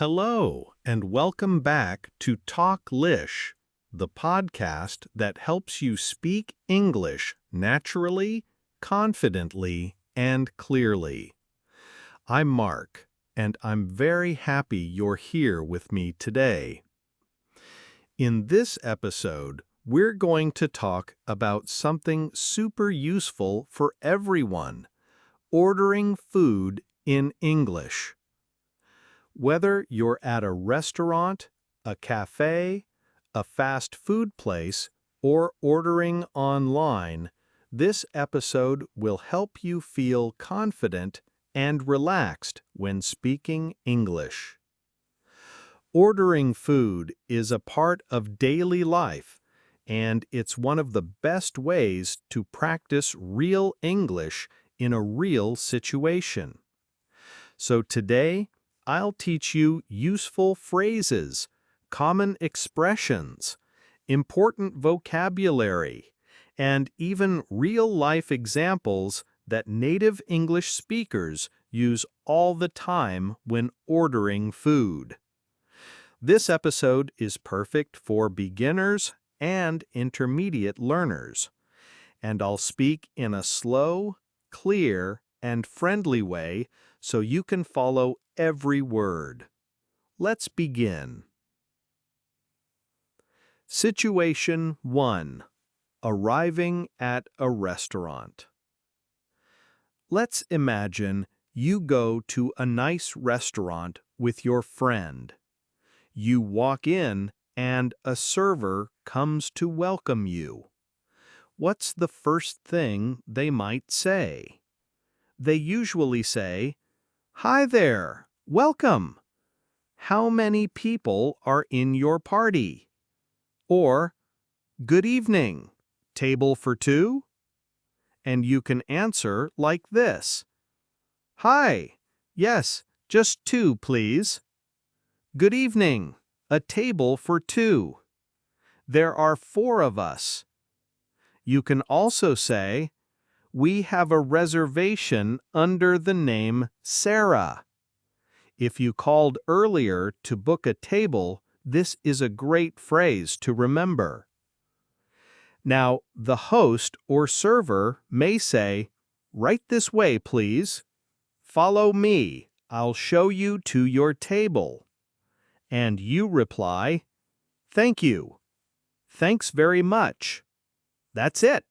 Hello, and welcome back to Talk Lish, the podcast that helps you speak English naturally, confidently, and clearly. I'm Mark, and I'm very happy you're here with me today. In this episode, we're going to talk about something super useful for everyone: ordering food in English. Whether you're at a restaurant, a cafe, a fast food place, or ordering online, this episode will help you feel confident and relaxed when speaking English. Ordering food is a part of daily life, and it's one of the best ways to practice real English in a real situation. So today, I'll teach you useful phrases, common expressions, important vocabulary, and even real-life examples that native English speakers use all the time when ordering food. This episode is perfect for beginners and intermediate learners, and I'll speak in a slow, clear, and friendly way so you can follow every word. Let's begin. Situation 1. Arriving at a restaurant. Let's imagine you go to a nice restaurant with your friend. You walk in and a server comes to welcome you. What's the first thing they might say? They usually say, "Hi there, welcome. How many people are in your party?" Or, "Good evening, table for two?" And you can answer like this: "Hi, yes, just two, please." "Good evening, a table for two. There are four of us." You can also say, "We have a reservation under the name Sarah." If you called earlier to book a table, this is a great phrase to remember. Now, the host or server may say, "Right this way, please. Follow me, I'll show you to your table." And you reply, "Thank you. Thanks very much." That's it.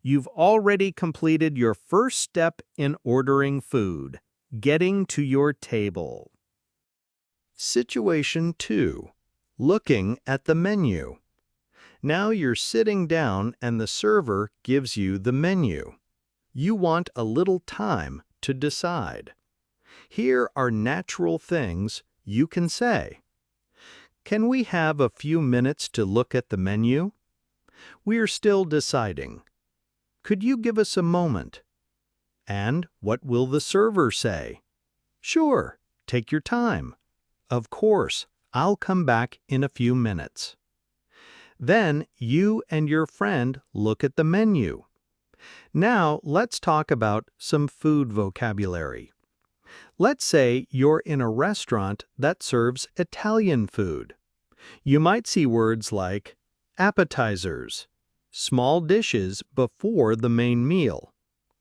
You've already completed your first step in ordering food, getting to your table. Situation 2. Looking at the menu. Now you're sitting down and the server gives you the menu. You want a little time to decide. Here are natural things you can say. "Can we have a few minutes to look at the menu? We're still deciding. Could you give us a moment?" And what will the server say? "Sure, take your time. Of course, I'll come back in a few minutes." Then you and your friend look at the menu. Now let's talk about some food vocabulary. Let's say you're in a restaurant that serves Italian food. You might see words like appetizers, small dishes before the main meal.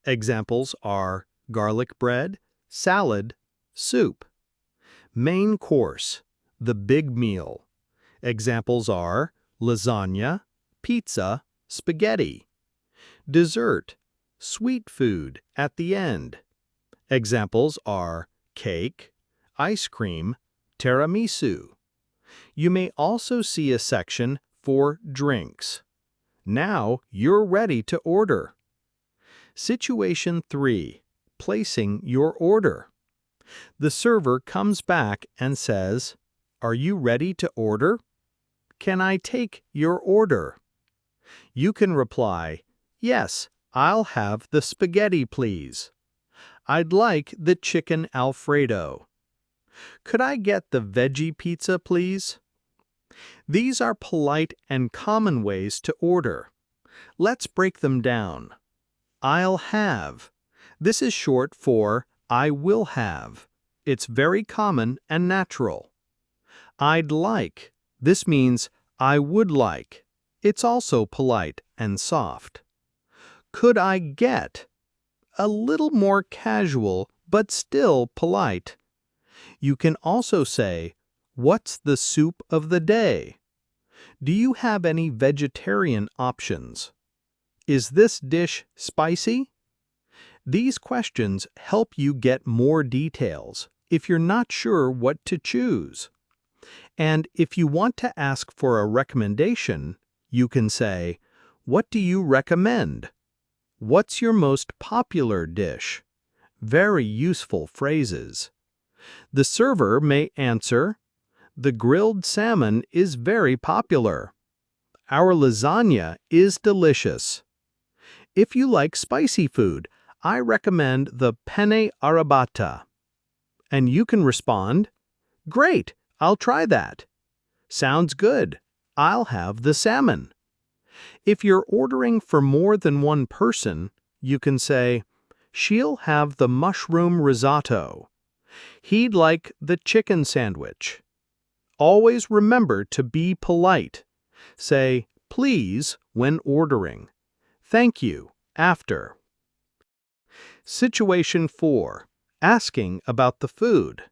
Examples are garlic bread, salad, soup. Main course, the big meal. Examples are lasagna, pizza, spaghetti. Dessert, sweet food at the end. Examples are cake, ice cream, tiramisu. You may also see a section for drinks. Now you're ready to order. Situation 3. Placing your order. The server comes back and says, "Are you ready to order? Can I take your order?" You can reply, "Yes, I'll have the spaghetti, please. I'd like the chicken Alfredo. Could I get the veggie pizza, please?" These are polite and common ways to order. Let's break them down. I'll have. This is short for I will have. It's very common and natural. I'd like. This means I would like. It's also polite and soft. Could I get? A little more casual, but still polite. You can also say, what's the soup of the day? Do you have any vegetarian options? Is this dish spicy? These questions help you get more details if you're not sure what to choose. And if you want to ask for a recommendation, you can say, what do you recommend? What's your most popular dish? Very useful phrases. The server may answer, the grilled salmon is very popular. Our lasagna is delicious. If you like spicy food, I recommend the penne arrabbiata. And you can respond, great, I'll try that. Sounds good. I'll have the salmon. If you're ordering for more than one person, you can say, she'll have the mushroom risotto. He'd like the chicken sandwich. Always remember to be polite. Say, please, when ordering. Thank you, after. Situation 4. Asking about the food.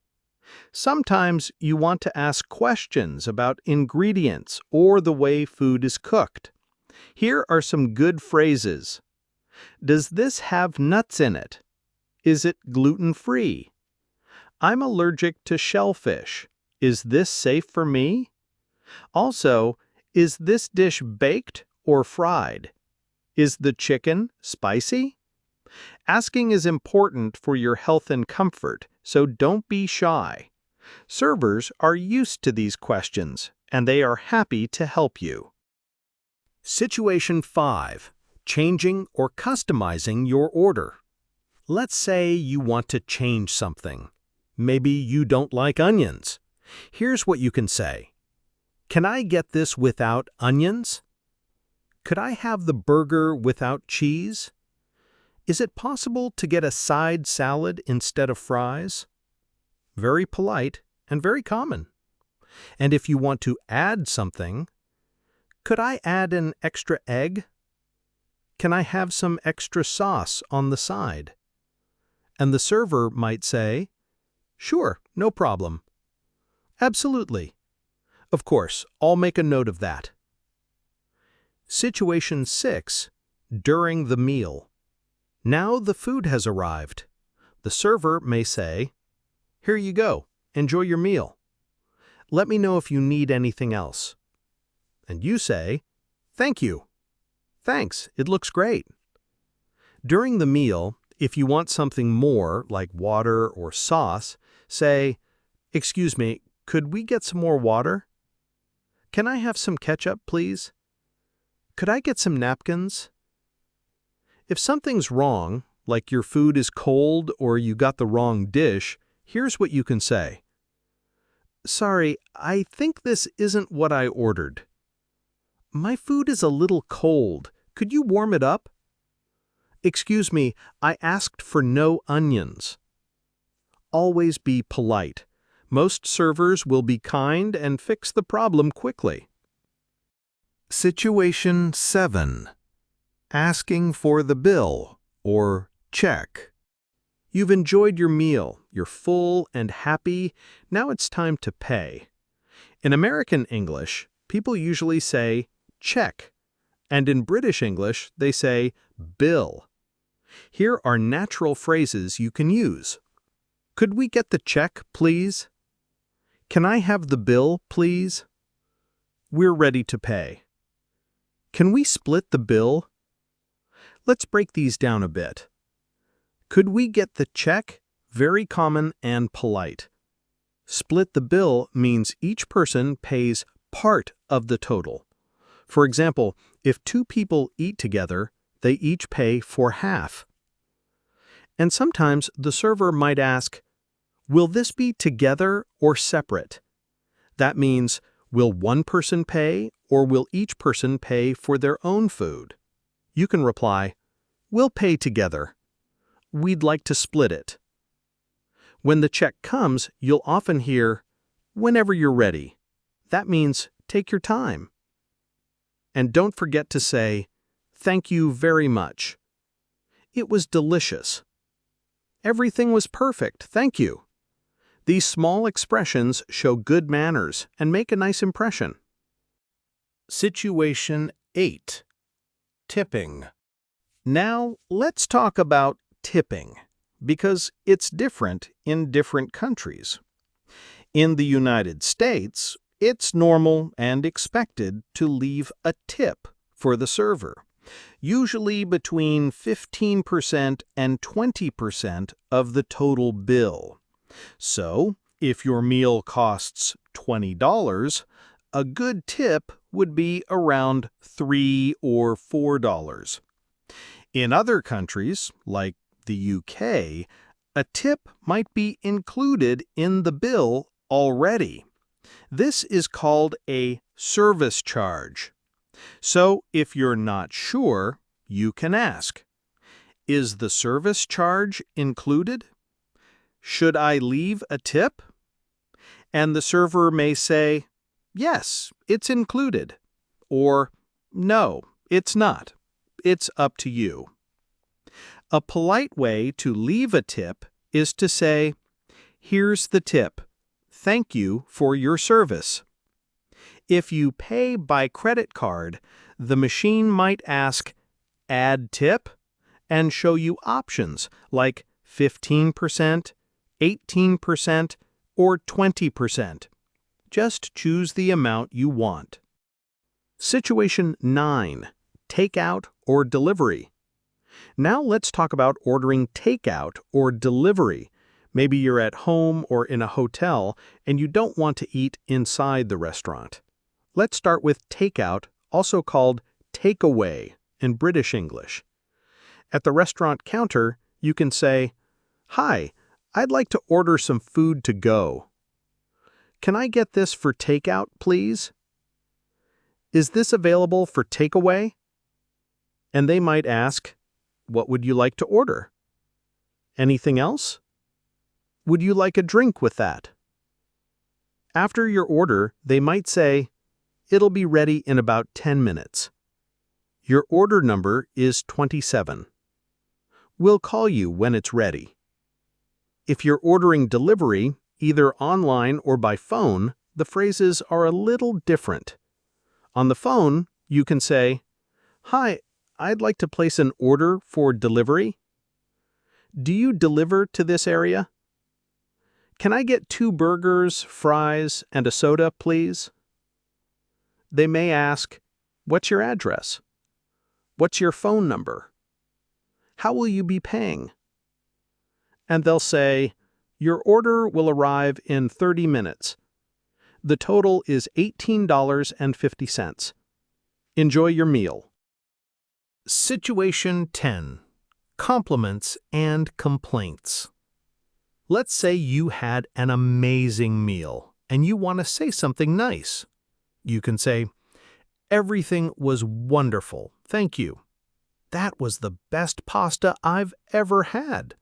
Sometimes you want to ask questions about ingredients or the way food is cooked. Here are some good phrases. Does this have nuts in it? Is it gluten-free? I'm allergic to shellfish. Is this safe for me? Also, is this dish baked or fried? Is the chicken spicy? Asking is important for your health and comfort, so don't be shy. Servers are used to these questions, and they are happy to help you. Situation 5. Changing or customizing your order. Let's say you want to change something. Maybe you don't like onions. Here's what you can say. Can I get this without onions? Could I have the burger without cheese? Is it possible to get a side salad instead of fries? Very polite and very common. And if you want to add something, could I add an extra egg? Can I have some extra sauce on the side? And the server might say, sure, no problem. Absolutely. Of course, I'll make a note of that. Situation 6. During the meal. Now the food has arrived. The server may say, here you go, enjoy your meal. Let me know if you need anything else. And you say, thank you. Thanks, it looks great. During the meal, if you want something more, like water or sauce, say, excuse me, could we get some more water? Can I have some ketchup, please? Could I get some napkins? If something's wrong, like your food is cold or you got the wrong dish, here's what you can say. Sorry, I think this isn't what I ordered. My food is a little cold. Could you warm it up? Excuse me, I asked for no onions. Always be polite. Most servers will be kind and fix the problem quickly. Situation 7. Asking for the bill, or check. You've enjoyed your meal, you're full and happy, now it's time to pay. In American English, people usually say check, and in British English, they say bill. Here are natural phrases you can use. Could we get the check, please? Can I have the bill, please? We're ready to pay. Can we split the bill? Let's break these down a bit. Could we get the check? Very common and polite. Split the bill means each person pays part of the total. For example, if 2 people eat together, they each pay for half. And sometimes the server might ask, will this be together or separate? That means, will one person pay or will each person pay for their own food? You can reply, we'll pay together. We'd like to split it. When the check comes, you'll often hear, whenever you're ready. That means take your time. And don't forget to say, "Thank you very much." "It was delicious." "Everything was perfect, thank you." These small expressions show good manners and make a nice impression. Situation 8. Tipping. Now, let's talk about tipping, because it's different in different countries. In the United States, it's normal and expected to leave a tip for the server, usually between 15% and 20% of the total bill. So, if your meal costs $20, a good tip would be around $3 or $4. In other countries, like the UK, a tip might be included in the bill already. This is called a service charge. So, if you're not sure, you can ask, "Is the service charge included? Should I leave a tip?" And the server may say, "Yes, it's included," or "No, it's not. It's up to you." A polite way to leave a tip is to say, "Here's the tip. Thank you for your service." If you pay by credit card, the machine might ask, "Add tip," and show you options like 15%, 18%, or 20%. Just choose the amount you want. Situation 9. Takeout or delivery. Now let's talk about ordering takeout or delivery. Maybe you're at home or in a hotel and you don't want to eat inside the restaurant. Let's start with takeout, also called takeaway in British English. At the restaurant counter, you can say, "Hi, I'd like to order some food to go. Can I get this for takeout, please? Is this available for takeaway?" And they might ask, "What would you like to order? Anything else? Would you like a drink with that?" After your order, they might say, "It'll be ready in about 10 minutes. Your order number is 27. We'll call you when it's ready." If you're ordering delivery, either online or by phone, the phrases are a little different. On the phone, you can say, "Hi, I'd like to place an order for delivery. Do you deliver to this area? Can I get 2 burgers, fries, and a soda, please?" They may ask, "What's your address? What's your phone number? How will you be paying?" And they'll say, "Your order will arrive in 30 minutes. The total is $18.50. Enjoy your meal." Situation 10. Compliments and complaints. Let's say you had an amazing meal and you want to say something nice. You can say, "Everything was wonderful, thank you. That was the best pasta I've ever had.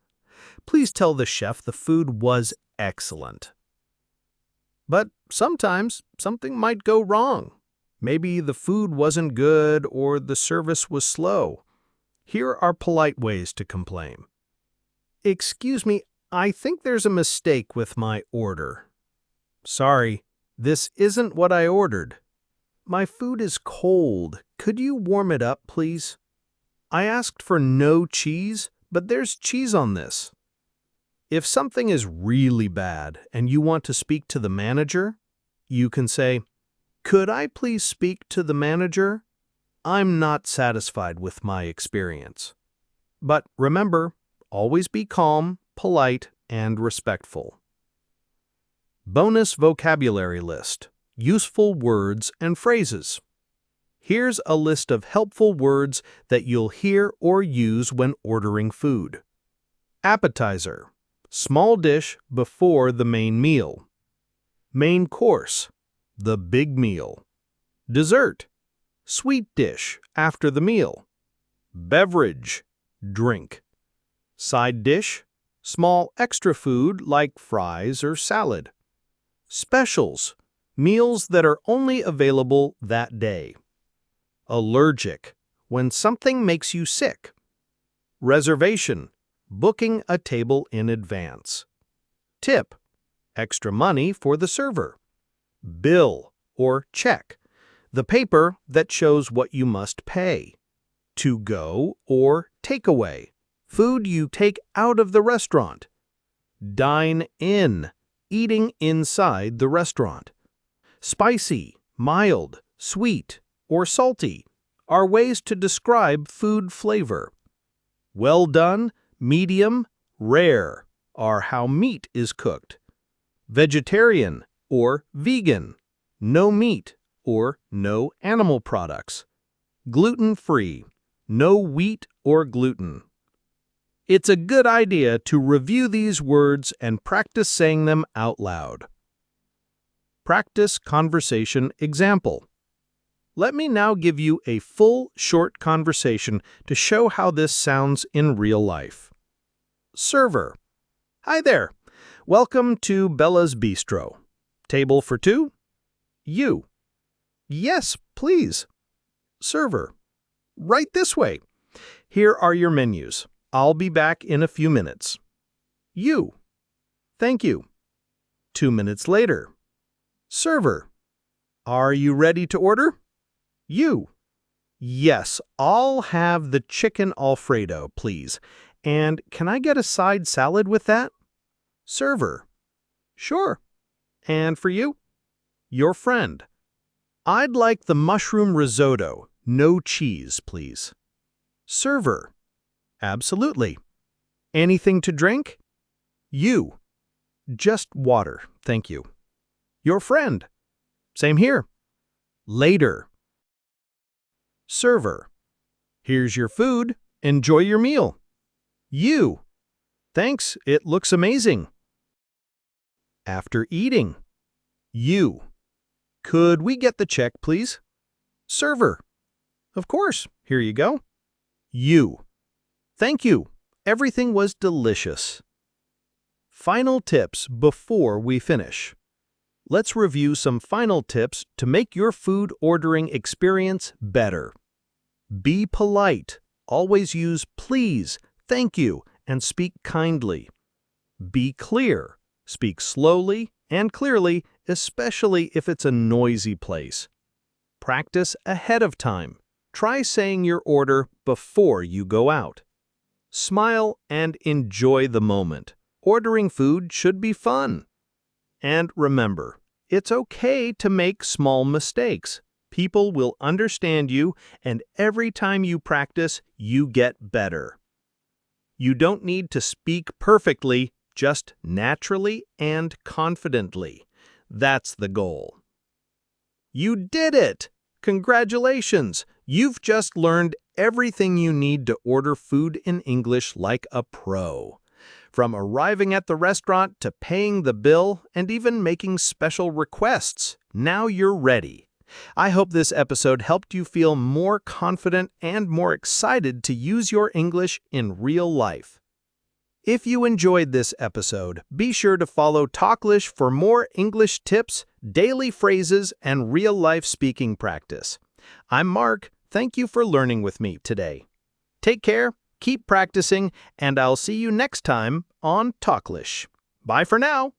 Please tell the chef the food was excellent." But sometimes something might go wrong. Maybe the food wasn't good or the service was slow. Here are polite ways to complain. "Excuse me, I think there's a mistake with my order. Sorry, this isn't what I ordered. My food is cold. Could you warm it up, please? I asked for no cheese, but there's cheese on this." If something is really bad and you want to speak to the manager, you can say, "Could I please speak to the manager? I'm not satisfied with my experience." But remember, always be calm, polite, and respectful. Bonus vocabulary list. Useful words and phrases. Here's a list of helpful words that you'll hear or use when ordering food. Appetizer. Small dish before the main meal. Main course. The big meal. Dessert. Sweet dish after the meal. Beverage. Drink. Side dish. Small extra food like fries or salad. Specials, meals that are only available that day. Allergic, when something makes you sick. Reservation, booking a table in advance. Tip, extra money for the server. Bill or check, the paper that shows what you must pay. To go or takeaway, food you take out of the restaurant. Dine in, eating inside the restaurant. Spicy, mild, sweet, or salty are ways to describe food flavor. Well done, medium, rare are how meat is cooked. Vegetarian or vegan, no meat or no animal products. Gluten-free, no wheat or gluten. It's a good idea to review these words and practice saying them out loud. Practice conversation example. Let me now give you a full, short conversation to show how this sounds in real life. Server. Hi there. Welcome to Bella's Bistro. Table for two? You. Yes, please. Server. Right this way. Here are your menus. I'll be back in a few minutes. You. Thank you. 2 minutes later. Server. Are you ready to order? You. Yes, I'll have the chicken Alfredo, please. And can I get a side salad with that? Server. Sure. And for you? Your friend. I'd like the mushroom risotto, no cheese, please. Server. Absolutely. Anything to drink? You. Just water, thank you. Your friend. Same here. Later. Server. Here's your food. Enjoy your meal. You. Thanks, it looks amazing. After eating. You. Could we get the check, please? Server. Of course, here you go. You. Thank you. Everything was delicious. Final tips before we finish. Let's review some final tips to make your food ordering experience better. Be polite. Always use please, thank you, and speak kindly. Be clear. Speak slowly and clearly, especially if it's a noisy place. Practice ahead of time. Try saying your order before you go out. Smile and enjoy the moment. Ordering food should be fun. And remember, it's okay to make small mistakes. People will understand you, and every time you practice, you get better. You don't need to speak perfectly, just naturally and confidently. That's the goal. You did it! Congratulations! You've just learned everything you need to order food in English like a pro. From arriving at the restaurant to paying the bill and even making special requests, now you're ready. I hope this episode helped you feel more confident and more excited to use your English in real life. If you enjoyed this episode, be sure to follow Talklish for more English tips, daily phrases, and real-life speaking practice. I'm Mark. Thank you for learning with me today. Take care, keep practicing, and I'll see you next time on Talklish. Bye for now.